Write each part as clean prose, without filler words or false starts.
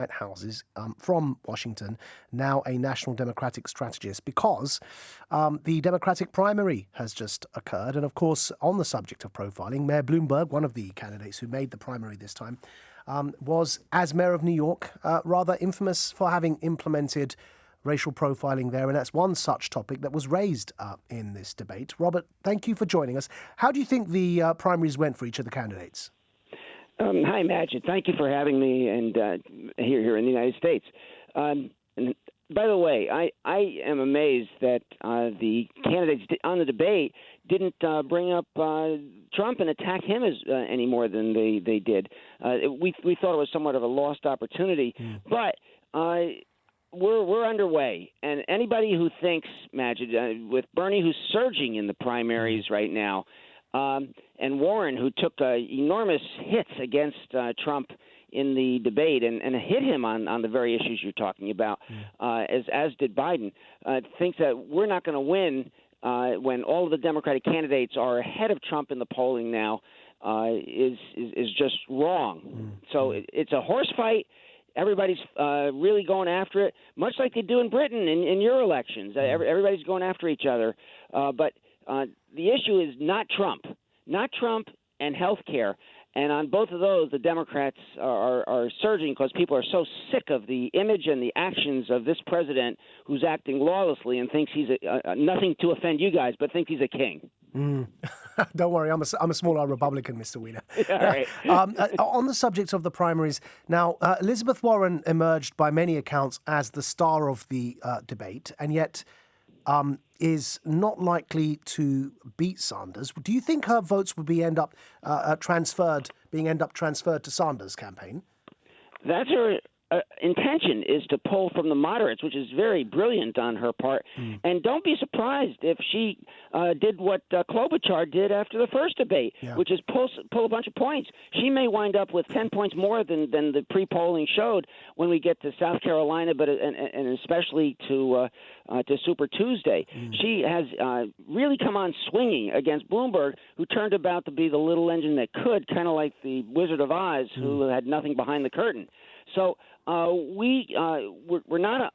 White Houses from Washington, now a national Democratic strategist, because the Democratic primary has just occurred. And of course, on the subject of profiling, Mayor Bloomberg, one of the candidates who made the primary this time, was, as Mayor of New York, rather infamous for having implemented racial profiling there. And that's one such topic that was raised in this debate. Robert, thank you for joining us. How do you think the primaries went for each of the candidates? Hi, Maajid. Thank you for having me and here in the United States. And by the way, I am amazed that the candidates on the debate didn't bring up Trump and attack him any more than they did. We thought it was somewhat of a lost opportunity, but we're underway. And anybody who thinks, Maajid, with Bernie, who's surging in the primaries right now, and Warren, who took enormous hits against Trump in the debate and hit him on the very issues you're talking about, as did Biden, thinks that we're not going to win when all of the Democratic candidates are ahead of Trump in the polling now, is just wrong. So it's a horse fight. Everybody's really going after it, much like they do in Britain in your elections. Everybody's going after each other. But the issue is not Trump and health care. And on both of those, the Democrats are surging because people are so sick of the image and the actions of this president who's acting lawlessly and thinks he's nothing to offend you guys, but thinks he's a king. Don't worry, I'm a small R Republican, Mr. Weiner. All right. On the subject of the primaries, now, Elizabeth Warren emerged by many accounts as the star of the debate, and yet is not likely to beat Sanders. Do you think her votes would end up transferred to Sanders' campaign? That's her intention, is to pull from the moderates, which is very brilliant on her part. And don't be surprised if she did what Klobuchar did after the first debate, which is pull a bunch of points. She may wind up with 10 points more than the pre-polling showed when we get to South Carolina, but and especially to Super Tuesday. She has really come on swinging against Bloomberg, who turned about to be the little engine that could, kind of like the Wizard of Oz, who had nothing behind the curtain. So we're not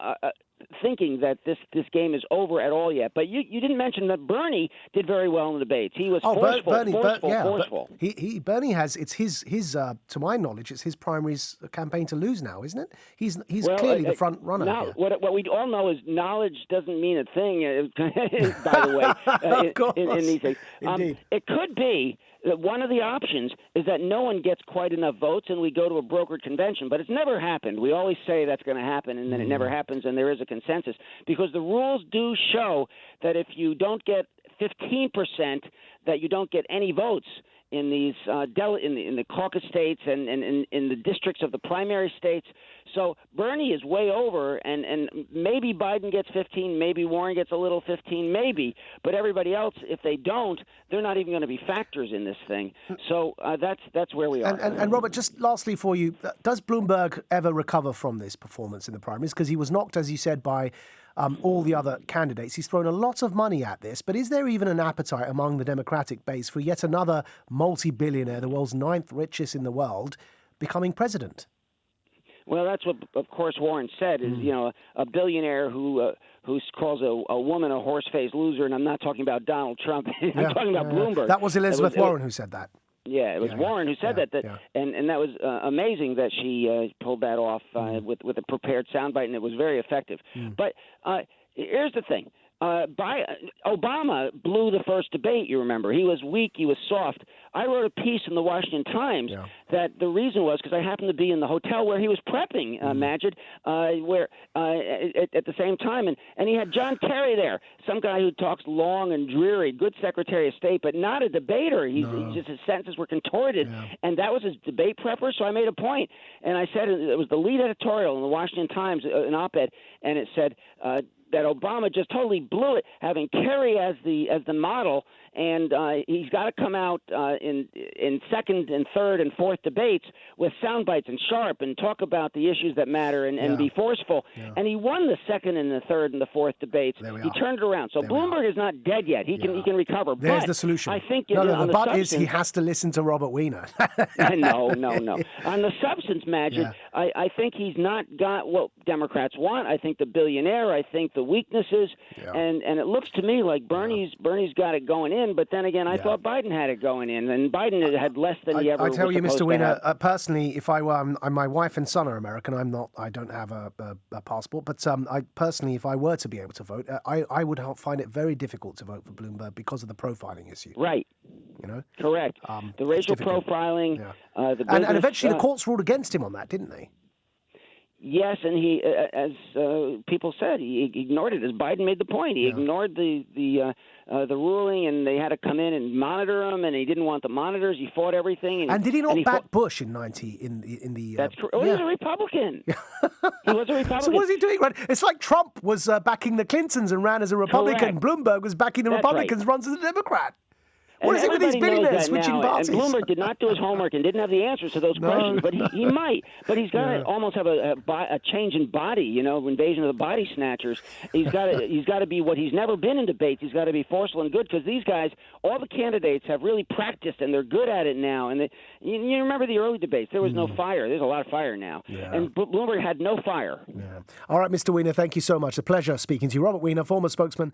thinking that this game is over at all yet. But you didn't mention that Bernie did very well in the debates. He was forceful. Bernie has, it's his to my knowledge, it's his primaries campaign to lose now, isn't it? He's clearly the front runner. Now, what we all know is knowledge doesn't mean a thing. By the way, in these things, it could be that one of the options is that no one gets quite enough votes and we go to a brokered convention. But it's never happened. We always say that's going to happen, and then it never happens, and there is a consensus. Because the rules do show that if you don't get 15%, that you don't get any votes in these in the caucus states and in the districts of the primary states. So Bernie is way over, and maybe Biden gets 15, maybe Warren gets a little 15, maybe. But everybody else, if they don't, they're not even going to be factors in this thing. So that's where we are. And Robert, just lastly for you, does Bloomberg ever recover from this performance in the primaries? Because he was knocked, as you said, by all the other candidates. He's thrown a lot of money at this, but is there even an appetite among the Democratic base for yet another multi-billionaire, the world's 9th richest in the world, becoming president? Well, that's what, of course, Warren said, is, a billionaire who calls a woman a horse-faced loser, and I'm not talking about Donald Trump. I'm talking about Bloomberg. That was Elizabeth Warren who said that. Yeah, it was Warren who said that, and that was amazing that she pulled that off with a prepared soundbite, and it was very effective. But here's the thing. Obama blew the first debate, you remember. He was weak, he was soft. I wrote a piece in the Washington Times that the reason was because I happened to be in the hotel where he was prepping, Maajid, at the same time. And he had John Kerry there, some guy who talks long and dreary, good Secretary of State, but not a debater. He's just, his sentences were contorted. And that was his debate prepper, so I made a point. And I said, it was the lead editorial in the Washington Times, an op-ed, and it said, that Obama just totally blew it, having Kerry as the model and he's got to come out in second and third and fourth debates with sound bites and sharp and talk about the issues that matter and be forceful. Yeah. And he won the second and the third and the fourth debates. He turned it around. So Bloomberg is not dead yet. He can recover. There's but the solution. I think the but is he has to listen to Robert Weiner. No. On the substance, Maajid, I think he's not got what Democrats want. I think the billionaire. I think the weaknesses, and it looks to me like Bernie's got it going in. But then again, I thought Biden had it going in, and Biden had less than he ever. I tell was you, Mr. Weiner, personally, if I were, my wife and son are American. I'm not. I don't have a passport. But if I were to be able to vote, I would find it very difficult to vote for Bloomberg because of the profiling issue. Right. You know. Correct. The racial profiling. The business, and eventually the courts ruled against him on that, didn't they? Yes, and he, as people said, he ignored it. As Biden made the point, he ignored the ruling, and they had to come in and monitor him, and he didn't want the monitors. He fought everything. And did he not back Bush in '90 in the? That's correct. He was a Republican. He was a Republican. So what is he doing? Right? It's like Trump was backing the Clintons and ran as a Republican. Correct. Bloomberg was backing the Republicans, runs as a Democrat. What is it with these billionaires switching parties? And Bloomberg did not do his homework and didn't have the answers to those questions, but he might. But he's got to almost have a change in body, invasion of the body snatchers. He's got to be what he's never been in debates. He's got to be forceful and good because these guys, all the candidates, have really practiced and they're good at it now. And you remember the early debates? There was no fire. There's a lot of fire now, and Bloomberg had no fire. Yeah. All right, Mr. Weiner, thank you so much. A pleasure speaking to you. Robert Weiner, former spokesman